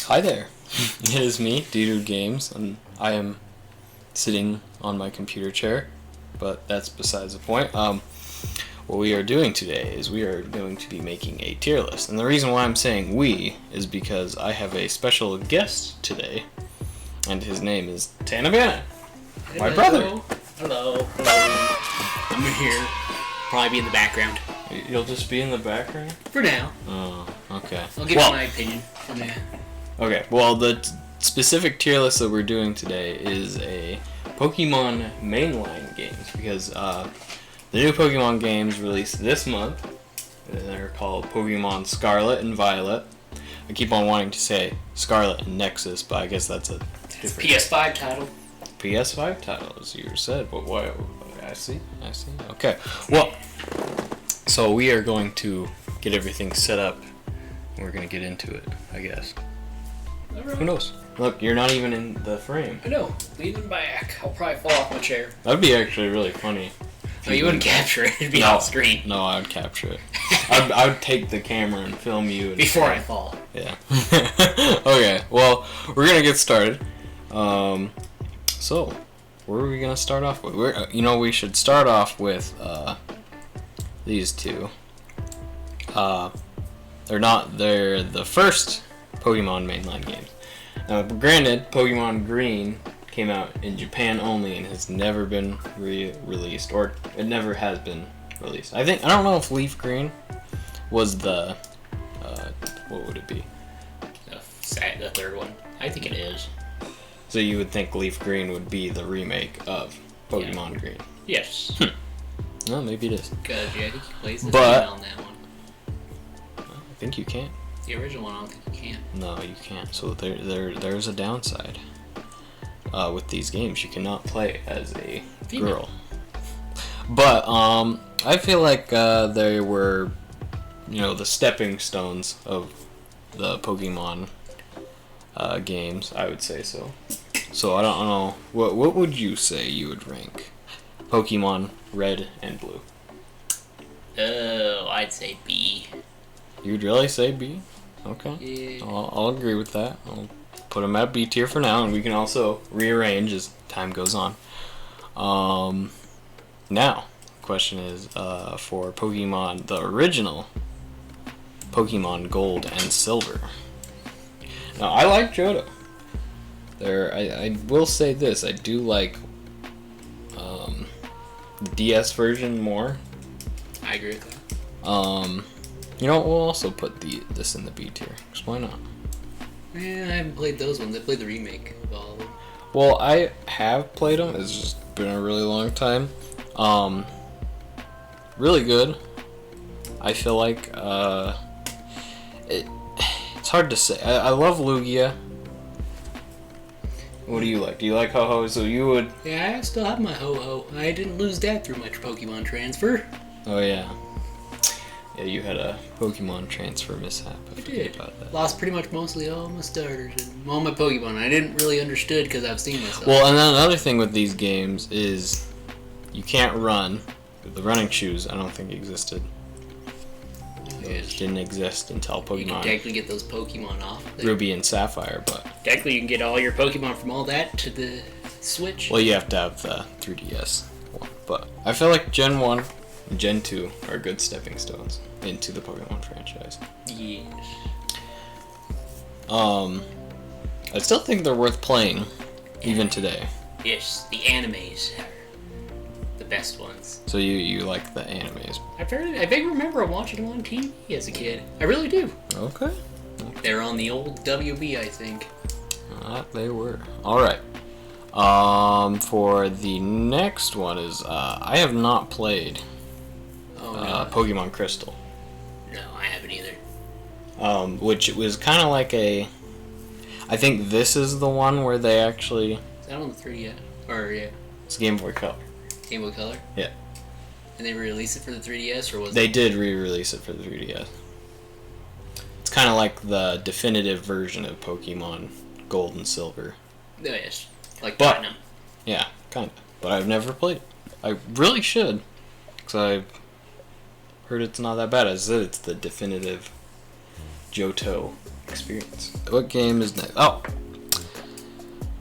Hi there. It is me, DdudeGames, and I am sitting on my computer chair, but that's besides the point. What we are doing today is we are going to be making a tier list, and the reason why I'm saying we is because I have a special guest today, and his name is Tanabana, my brother. Hello. I'm here. Probably be in the background. You'll just be in the background? For now. Oh, okay. I'll give you my opinion from there. Okay, well, the specific tier list that we're doing today is a Pokemon mainline games, because the new Pokemon games released this month. They're called Pokemon Scarlet and Violet. I keep on wanting to say Scarlet and Nexus, but I guess that's a different... PS5 title. PS5 title, as you said, but why? I see. Okay, well, so we are going to get everything set up, and we're going to get into it, I guess. Right. Who knows? Look, you're not even in the frame. I know. Leaning back. I'll probably fall off my chair. That'd be actually really funny. No, you wouldn't capture it. It'd be off screen. No, I would capture it. I would take the camera and film you. Before I fall. Yeah. Okay, well, we're going to get started. So, where are we going to start off with? We should start off with these two. They're the first Pokemon mainline games. Now, granted, Pokemon Green came out in Japan only and has never been released, or it never has been released. I don't know if Leaf Green was the what would it be? The third one. I think it is. So you would think Leaf Green would be the remake of Pokemon Green? Yes. Well, maybe it is. Because yeah, I think he plays the But on that one. I think you can't. The original one, I don't think you can. No, you can't. So there's a downside with these games. You cannot play as a girl. But I feel like they were, the stepping stones of the Pokemon games. I would say so. So I don't know. What would you say you would rank Pokemon Red and Blue? Oh, I'd say B. You'd really say B? Okay. Yeah. I'll agree with that. I'll put them at B tier for now, and we can also rearrange as time goes on. Now, the question is for Pokemon, the original Pokemon Gold and Silver. Now, I like Johto. I will say this, I do like the DS version more. I agree with that. We'll also put this in the B tier, because why not? Man, I haven't played those ones. I played the remake of all of them. Well, I have played them. It's just been a really long time. Really good. I feel like it's hard to say. I love Lugia. What do you like? Do you like Ho-Ho? So you would... Yeah, I still have my Ho-Ho. I didn't lose that through my Pokemon transfer. Oh, yeah. Yeah, you had a Pokemon transfer mishap. I did. About that. Lost pretty much mostly all my starters and all my Pokemon. I didn't really understood because I've seen myself. Well, and then another thing with these games is you can't run. The running shoes, I don't think existed. Those didn't exist until Pokemon. You can technically get those Pokemon off there. Ruby and Sapphire, but... Technically, you can get all your Pokemon from all that to the Switch. Well, you have to have the 3DS one. But I feel like Gen 1 and Gen 2 are good stepping stones into the Pokemon franchise. Yes. I still think they're worth playing, even today. Yes, the animes are the best ones. So you like the animes? I vaguely remember watching them on TV as a kid. I really do. Okay. They're on the old WB, I think. They were. Alright. For the next one is, I have not played Pokemon Crystal. No, I haven't either. Which was kind of like I think this is the one where they actually... Is that on the 3DS? Or, yeah. It's Game Boy Color. Game Boy Color? Yeah. And they re-released it for the 3DS, or was They did re-release it for the 3DS. It's kind of like the definitive version of Pokemon Gold and Silver. Oh, yes. Like Platinum. Yeah, kind of. But I've never played it. I really should. Because I've heard it's not that bad. As I said, it's the definitive Johto experience. What game is next? Oh,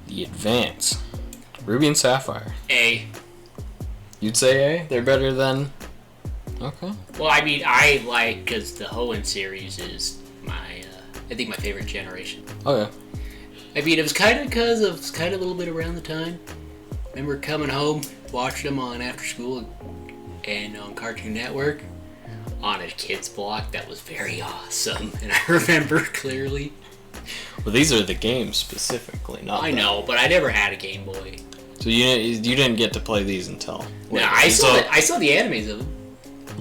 the Advance. Ruby and Sapphire. A. You'd say A? They're better than... Okay. Well, I mean, I like, because the Hoenn series is I think my favorite generation. Okay. I mean, it was kind of because of, a little bit around the time. Remember coming home, watching them on after school and on Cartoon Network on a kid's block. That was very awesome, and I remember clearly. Well, these are the games specifically, not. I know, but I never had a Game Boy. So you didn't get to play these until. No, I saw the animes of them.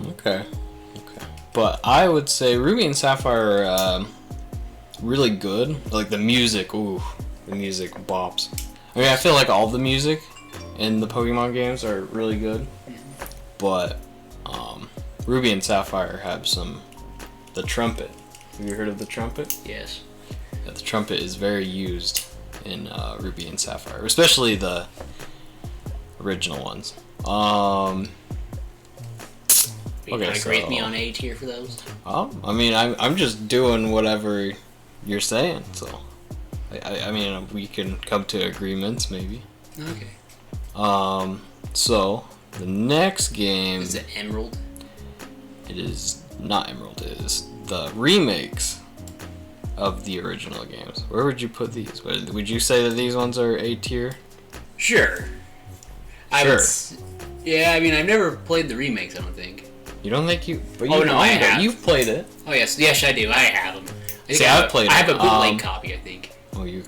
Okay. But I would say Ruby and Sapphire are really good. Like the music, the music bops. I mean, I feel like all the music in the Pokemon games are really good. But Ruby and Sapphire have the trumpet. Have you heard of the trumpet? Yes. Yeah, the trumpet is very used in Ruby and Sapphire, especially the original ones. You okay, so grade me on A tier for those? I mean, I'm just doing whatever you're saying, so I mean, we can come to agreements maybe. Okay. So the next game is it Emerald? It is not Emerald. It is the remakes of the original games. Where would you put these? Would you say that these ones are A tier? Sure. Yeah, I mean, I've never played the remakes, I don't think. You don't think you... But oh, no, I have. You've played it. Oh, yes, I do. I have them. I've played it. I have a bootleg copy, I think. Oh, you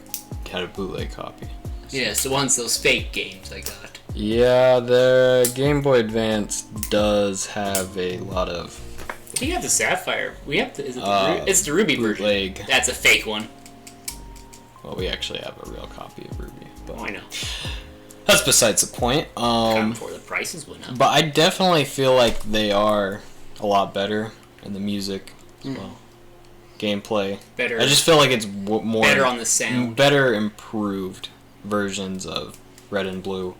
had a bootleg copy. Yes, those fake games I got. Yeah, the Game Boy Advance does have a lot of... I think you have the Sapphire. It's the Ruby bootleg version. That's a fake one. Well, we actually have a real copy of Ruby. But I know. That's besides the point. Before the prices went up. But I definitely feel like they are a lot better in the music as well. Gameplay. Better. I just feel like it's more... Better on the sound. Better improved versions of Red and Blue.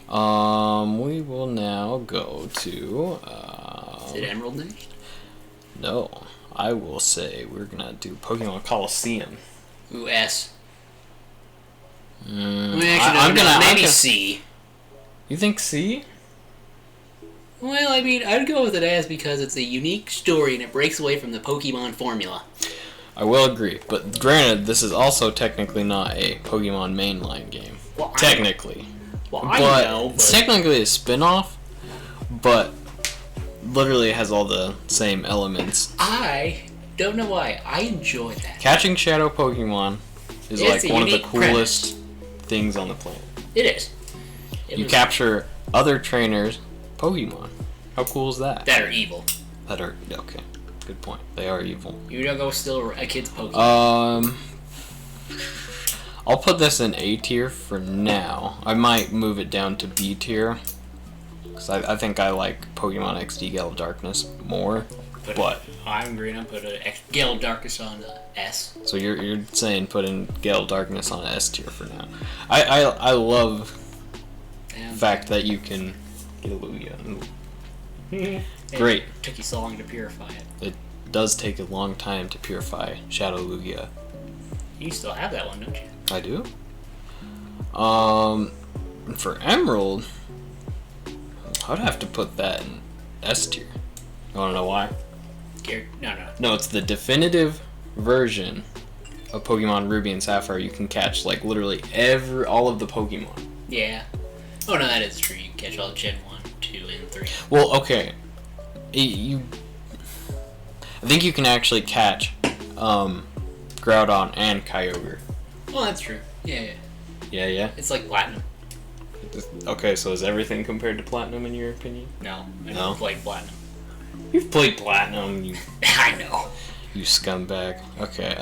We will now go to... Is it Emerald next? No. I will say we're gonna do Pokemon Coliseum. Ooh, S. Maybe C. You think C? Well, I mean, I'd go with it as because it's a unique story and it breaks away from the Pokemon formula. I will agree, but granted, this is also technically not a Pokemon mainline game. Well, technically. I know. It's technically a spin-off, but literally it has all the same elements. I don't know why. I enjoy that. Catching Shadow Pokemon is like one of the coolest things on the planet. It is. You capture other trainers' Pokemon. How cool is that? That are evil. Okay. Good point. They are evil. You don't go steal a kid's Pokemon. I'll put this in A tier for now. I might move it down to B tier. Because I think I like Pokemon XD Gale of Darkness more. I'm agreeing. I'll put a Gale of Darkness on S. So you're saying putting Gale of Darkness on S tier for now. I love the fact that you can get a Lugia. Great. It took you so long to purify it. It does take a long time to purify Shadow Lugia. You still have that one, don't you? I do. For Emerald, I'd have to put that in S tier. You wanna know why? No, it's the definitive version of Pokemon Ruby and Sapphire. You can catch like literally all of the Pokemon. Yeah. Oh no, that is true. You can catch all Gen 1, 2, and 3. Well, okay. I think you can actually catch Groudon and Kyogre. Well, that's true. Yeah. Yeah. It's like Platinum. Okay, so is everything compared to Platinum in your opinion? No, I never played Platinum. You've played Platinum, you... I know. You scumbag. Okay,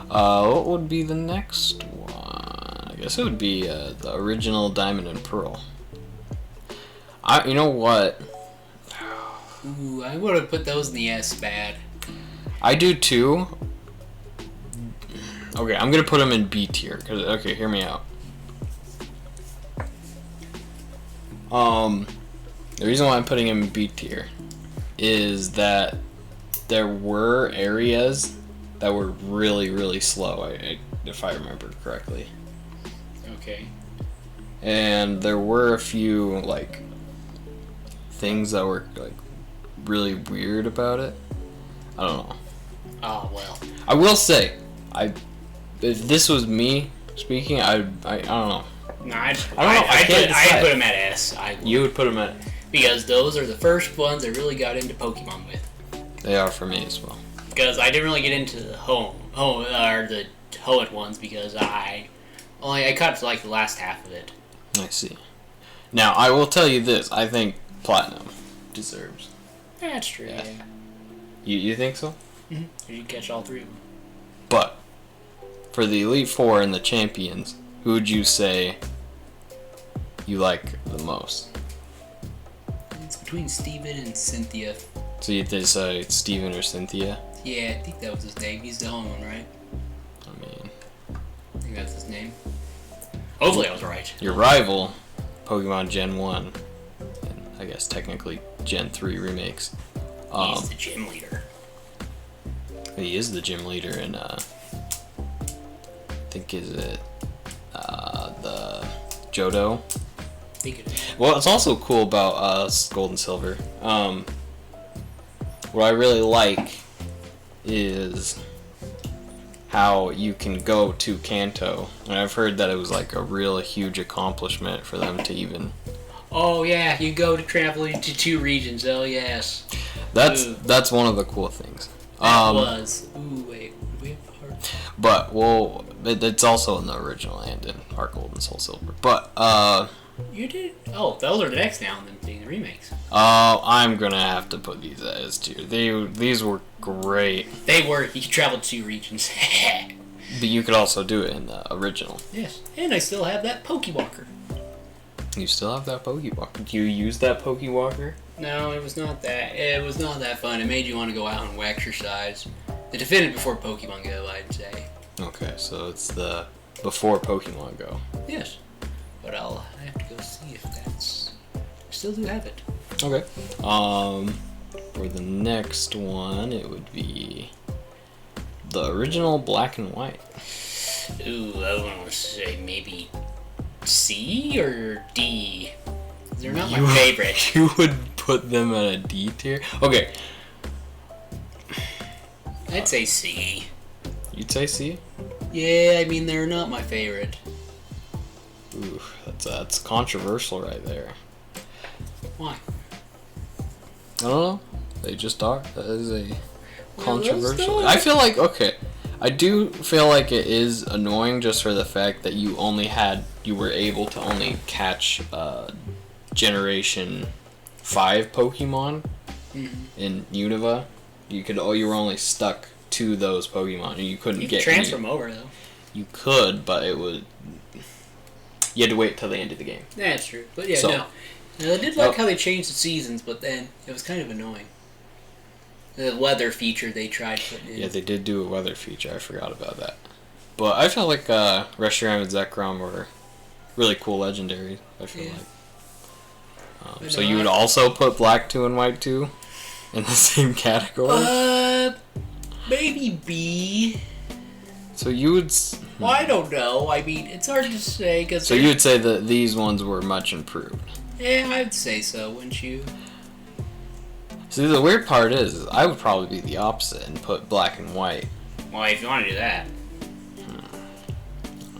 what would be the next one? I guess it would be the original Diamond and Pearl. You know what? Ooh, I would have put those in the S bad. I do too. Okay, I'm gonna put them in B tier. Okay, hear me out. The reason why I'm putting them in B tier is that there were areas that were really, really slow, if I remember correctly. Okay. And there were a few, like, things that were, like, really weird about it. I don't know. Oh, well. I will say, if this was me speaking, I don't know. No, I'd I put him at S. You would put them at... Because those are the first ones I really got into Pokemon with. They are for me as well. Because I didn't really get into the the Hoenn ones because I caught to like the last half of it. I see. Now, I will tell you this. I think Platinum deserves. That's true, yeah. You think so? Mm-hmm. You catch all three of them. But, for the Elite Four and the Champions, who would you say you like the most? It's between Steven and Cynthia. So you decide Steven or Cynthia? Yeah, I think that was his name. He's the only one, right? I think that's his name. Hopefully I was right. Your rival, Pokemon Gen 1, and I guess technically Gen 3 remakes. He's the gym leader. He is the gym leader in, I think, is it the Johto? I think it is. Well, it's also cool about Gold and Silver. What I really like is how you can go to Kanto, and I've heard that it was like a real huge accomplishment for them to even. Oh yeah, you go to travel into 2 regions. Oh yes. That's one of the cool things. That was. Ooh wait, did we have part? But well, it's also in the original and in Heart Gold and Soul Silver. But You did? Oh, those are the next now and then being the remakes. I'm gonna have to put these as tier. These were great. They were. You traveled 2 regions. But you could also do it in the original. Yes, and I still have that Pokewalker. You still have that Pokewalker. Do you use that Pokewalker? No, it was not that. It was not that fun. It made you want to go out and exercise. The definitive before Pokemon Go, I'd say. Okay, so it's the before Pokemon Go. Yes, but I have to go see if that's. I still do have it. Okay. For the next one, it would be the original Black and White. Ooh, I want to say maybe C or D. They're not my favorite. You would put them at a D tier? Okay. I'd say C. You'd say C? Yeah, I mean they're not my favorite. Ooh, that's controversial right there. Why? I don't know. They just are. That is a controversial. Well, I feel like I do feel like it is annoying just for the fact that you were able to only catch Generation 5 Pokemon in Unova. You were only stuck to those Pokemon, and you couldn't You get could transfer them over though. You could, but you had to wait till the end of the game. Yeah, that's true. But yeah, So- no. I did like how they changed the seasons, but then it was kind of annoying. The weather feature they tried putting in. Yeah, they did do a weather feature. I forgot about that. But I felt like Reshiram and Zekrom were really cool legendaries. I feel like. So you would also put Black 2 and White 2 in the same category? Maybe B. So you would... Well, I don't know. I mean, it's hard to say because. So you would say that these ones were much improved? Yeah, I'd say so, wouldn't you? See, the weird part is I would probably be the opposite and put Black and White. Well, if you want to do that. I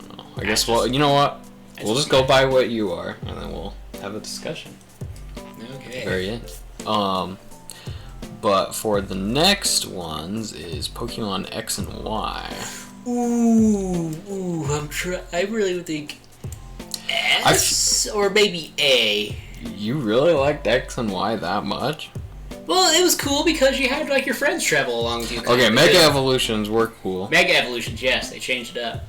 don't know. I guess, well, you know what? We'll just go by what you are, and then we'll have a discussion. Okay. At the very end. But for the next ones is Pokemon X and Y. Ooh, I really would think S or maybe A. You really liked X and Y that much? Well, it was cool because you had like your friends travel along with you. Okay, Mega Evolutions were cool. Mega Evolutions, yes, they changed it up.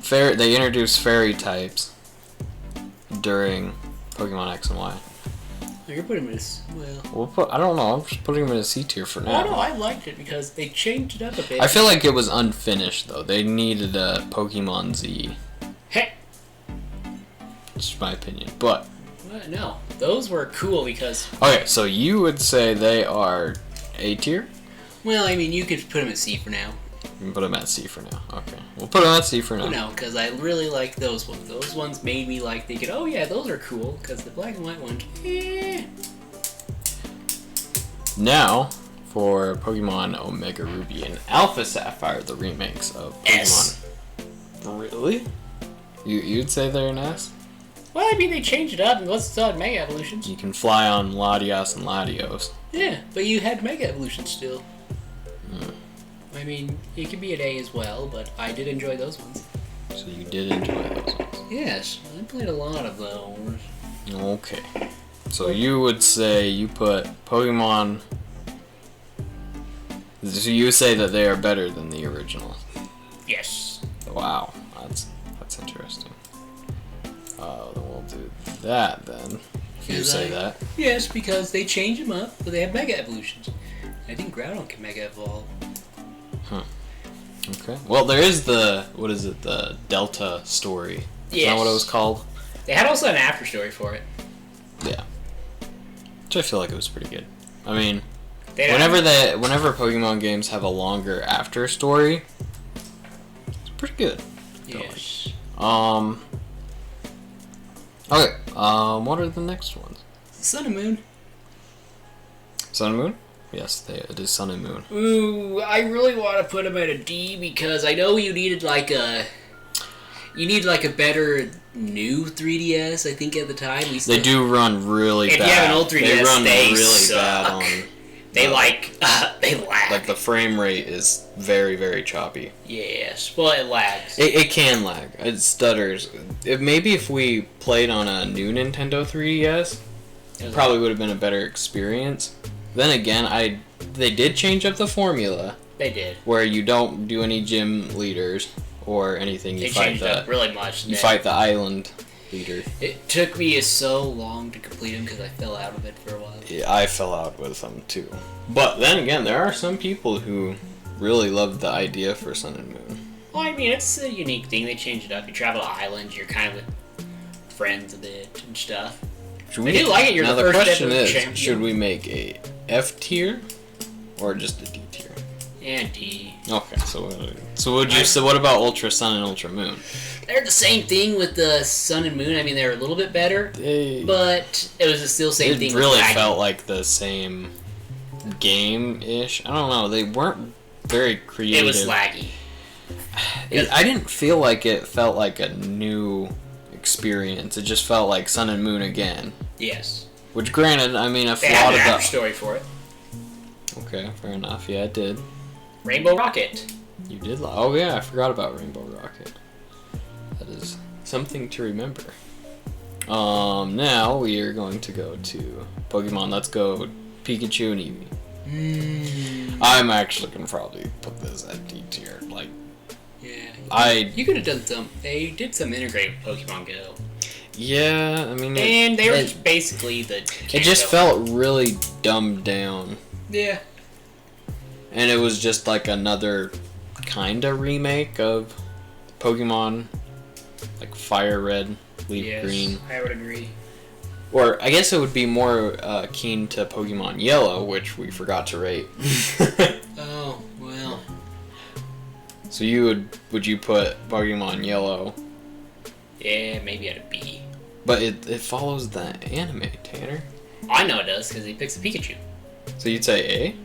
They introduced fairy types during Pokemon X and Y. You're putting them in I don't know. I'm just putting them in a C tier for now. Oh no, I liked it because they changed it up a bit. I feel like it was unfinished though. They needed a Pokemon Z. Hey. It's my opinion, but No, those were cool because. Okay, so you would say they are A tier? Well, I mean, you could put them at C for now. You can put them at C for now. Okay, we'll put them at C for now. No, because I really like those ones. Those ones made me like thinking, oh yeah, those are cool. Because the black and white ones, Now, for Pokemon Omega Ruby and Alpha Sapphire, the remakes of Pokemon. S. Really? You'd say they're an S? Well, I mean, they changed it up, and let's talk Mega Evolutions. You can fly on Latios and Latios. Yeah, but you had Mega Evolutions still. I mean, it could be an A as well, but I did enjoy those ones. So you did enjoy those ones? Yes, I played a lot of those. Okay. So you would say you put Pokemon... So you say that they are better than the original? Yes. Wow, that's interesting. Then we'll do that then. If you say that. Yes, because they change them up, but they have Mega Evolutions. I think Groudon can Mega Evolve. Huh. Okay. Well, there is the the Delta story. Is that what it was called? They had also an after story for it. Yeah. Which I feel like it was pretty good. I mean, Whenever whenever Pokemon games have a longer after story, it's pretty good. Yes. Okay. What are the next ones? Sun and Moon. Sun and Moon? Yes, it is Sun and Moon. Ooh, I really want to put them at a D because I know you needed like a better new 3DS. I think at the time they do run really bad. If you have an old 3DS, they run really suck. bad on. They lag. Like the frame rate is very, very choppy. Yes, well it lags. It can lag. It stutters. Maybe if we played on a new Nintendo 3DS, it probably would have been a better experience. Then again, they did change up the formula. They did. Where you don't do any gym leaders or anything. They changed up really much. You fight the island leader. It took me so long to complete them because I fell out of it for a while. Yeah, I fell out with them too. But then again, there are some people who really love the idea for Sun and Moon. Well, I mean, it's a unique thing. They change it up. You travel to islands. You're kind of with friends a bit and stuff. I do like it. You're now the the first question is, champion. should we make a F tier or just a D tier? And D. Okay, so would you say? What about Ultra Sun and Ultra Moon? They're the same thing with the Sun and Moon. I mean, they're a little bit better, but it was still the same thing. It really felt like the same game-ish. I don't know. They weren't very creative. It was laggy. I didn't feel like it felt like a new experience. It just felt like Sun and Moon again. Yes. Which, granted, I mean, they had an after story for it. Okay, fair enough. Yeah, it did. Rainbow Rocket. You did. Oh yeah, I forgot about Rainbow Rocket. That is something to remember. Now we are going to go to Pokemon Let's Go Pikachu and Eevee. I'm actually gonna probably put this at D tier. Like, yeah, you could have done some. They did some integrated Pokemon Go. Yeah, I mean, and they were just basically the. It just felt really dumbed down. Yeah. And it was just like another kind of remake of Pokemon, like Fire Red, Leaf Green. I would agree. Or I guess it would be more keen to Pokemon Yellow, which we forgot to rate. Oh, well. So would you put Pokemon Yellow? Yeah, maybe at a B. But it follows the anime, Tanner. I know it does, because he picks a Pikachu. So you'd say A?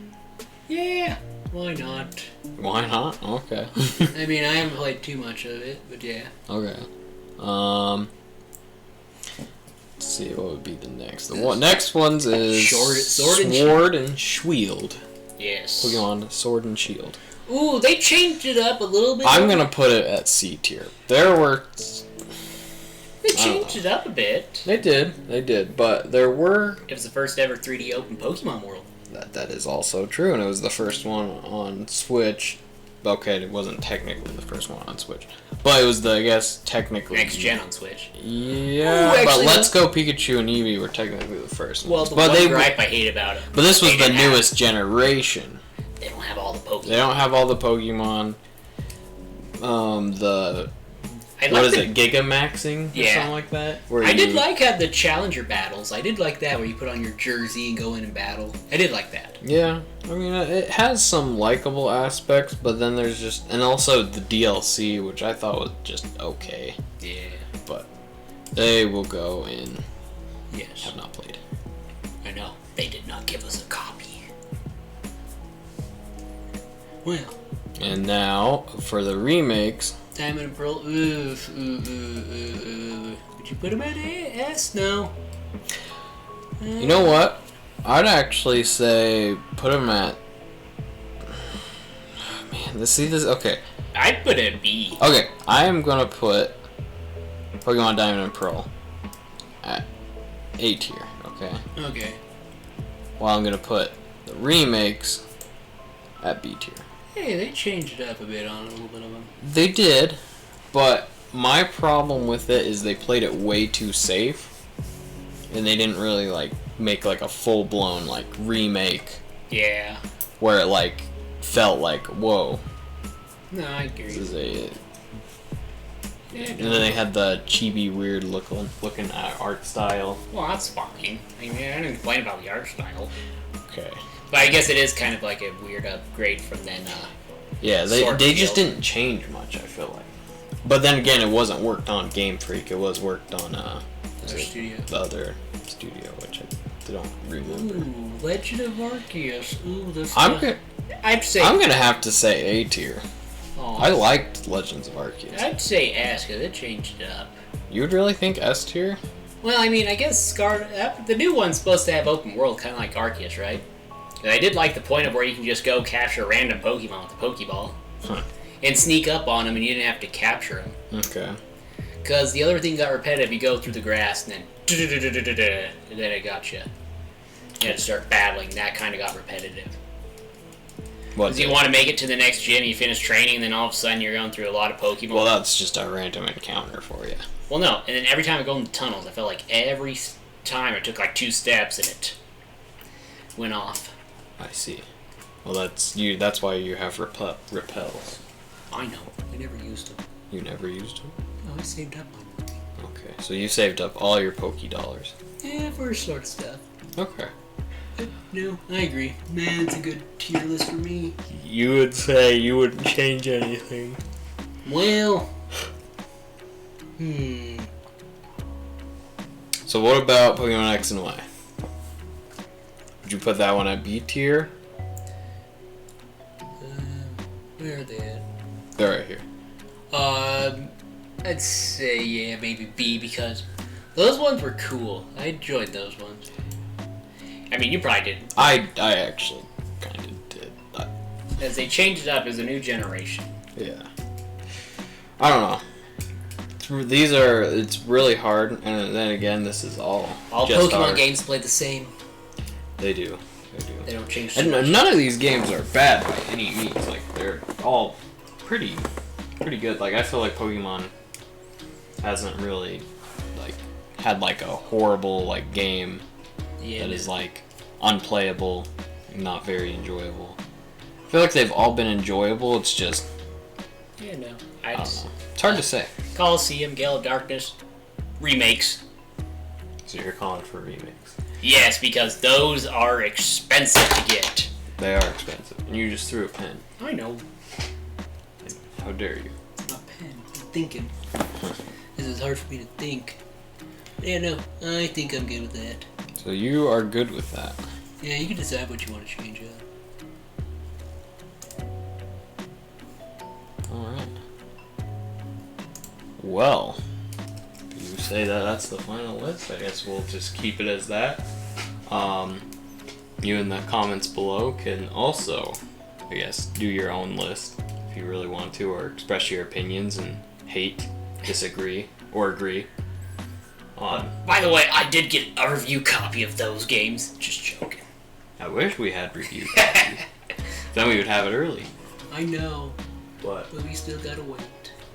Yeah, why not? Why not? Okay. I mean, I haven't played too much of it, but yeah. Okay. Let's see, what would be the next? The next ones is Sword and Shield. Yes. Pokemon Sword and Shield. Ooh, they changed it up a little bit. I'm gonna put it at C tier. They changed it up a bit. They did, but there were... It was the first ever 3D open Pokemon world. That is also true, and it was the first one on Switch. Okay, it wasn't technically the first one on Switch, but it was I guess, technically... Next gen on Switch. Yeah, but Let's Go Pikachu and Eevee were technically the first ones. Well, the gripe I hate about it. But this was the newest generation. They don't have all the Pokemon. They don't have all the Pokemon. What is it, Gigamaxing? Or Yeah. something like that? I did like how the Challenger battles. I did like that where you put on your jersey and go in and battle. I did like that. Yeah, I mean, it has some likable aspects, but then there's just... And also the DLC, which I thought was just okay. Yeah. But they will go in... Yes. Have not played. I know. They did not give us a copy. Well. And now, for the remakes... Diamond and Pearl. Would you put them at S? No. You know what? I'd actually say put them at... Man, this... Okay. I'd put it at B. Okay, I am gonna put Pokemon Diamond and Pearl at A tier, okay? Okay. While I'm gonna put the remakes at B tier. Hey, they changed it up a bit on a little bit of them. They did, but my problem with it is they played it way too safe, and they didn't really make a full blown remake. Yeah. Where it felt like, whoa. No, I agree. This is a. Yeah, And then they had the chibi weird looking art style. Well, that's fine. I mean, I didn't complain about the art style. Okay. But I guess it is kind of like a weird upgrade from then. Yeah, they just didn't change much, I feel like. But then again, it wasn't worked on Game Freak. It was worked on studio. The other studio, which I don't remember. Ooh, Legend of Arceus. Ooh, this. I'd say. I'm gonna have to say A tier. Oh, I liked Legends of Arceus. I'd say S because it changed it up. You would really think S tier? Well, I mean, I guess the new one's supposed to have open world, kind of like Arceus, right? And I did like the point of where you can just go capture random Pokemon with the Pokeball. Huh. And sneak up on them and you didn't have to capture them. Okay. Because the other thing got repetitive. You go through the grass and then... And then it got you. You had to start battling. That kind of got repetitive. Because you want to make it to the next gym, you finish training, and then all of a sudden you're going through a lot of Pokemon. Well, that's just a random encounter for you. Well, no. And then every time I go in the tunnels, I felt like every time I took 2 steps and it went off. I see. Well, that's why you have repels. I know. I never used them. You never used them? No, I saved up my money. Okay, so you saved up all your Poké dollars. Yeah, for sort of stuff. Okay. No, I agree. Man, it's a good tier list for me. You would say you wouldn't change anything. Well... So what about Pokemon X and Y? Would you put that one at B tier? Where are they at? They're right here. I'd say, yeah, maybe B, because those ones were cool. I enjoyed those ones. I mean, you probably didn't. I actually kind of did. As they changed it up as a new generation. Yeah. I don't know. It's really hard, and then again, this is all just Pokemon art. games play the same. They do. They don't change And much. none of these games are bad by any means. They're all pretty good. I feel like Pokemon hasn't really had a horrible game that is unplayable and not very enjoyable. I feel like they've all been enjoyable. It's just Yeah, no. I don't know. It's hard to say. Coliseum, Gale of Darkness, remakes. So you're calling for remakes? Yes, because those are expensive to get. They are expensive, and you just threw a pen. I know. How dare you? My pen. I'm thinking. This is hard for me to think. Yeah, no. I think I'm good with that. So you are good with that. Yeah, you can decide what you want to change up. Alright. Well, if you say that that's the final list, I guess we'll just keep it as that. You in the comments below can also, I guess, do your own list if you really want to, or express your opinions and hate, disagree, or agree on. By the way, I did get a review copy of those games. Just joking. I wish we had review copies. Then we would have it early. I know. But we still gotta wait.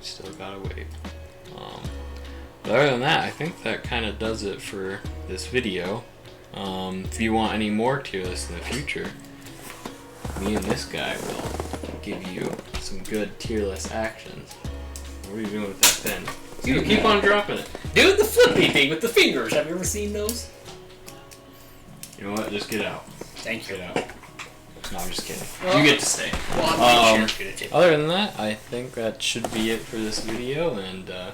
Still gotta wait. But other than that, I think that kind of does it for this video. If you want any more tier lists in the future, me and this guy will give you some good tier list actions. What are you doing with that pen? You keep on dropping it. Dude, the flippy thing with the fingers. Have you ever seen those? You know what? Just get out. Thank you. Get out. No, I'm just kidding. Well, you get to stay. Well, I'm sure it's other than that, I think that should be it for this video, and I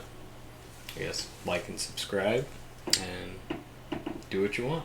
guess like and subscribe, and do what you want.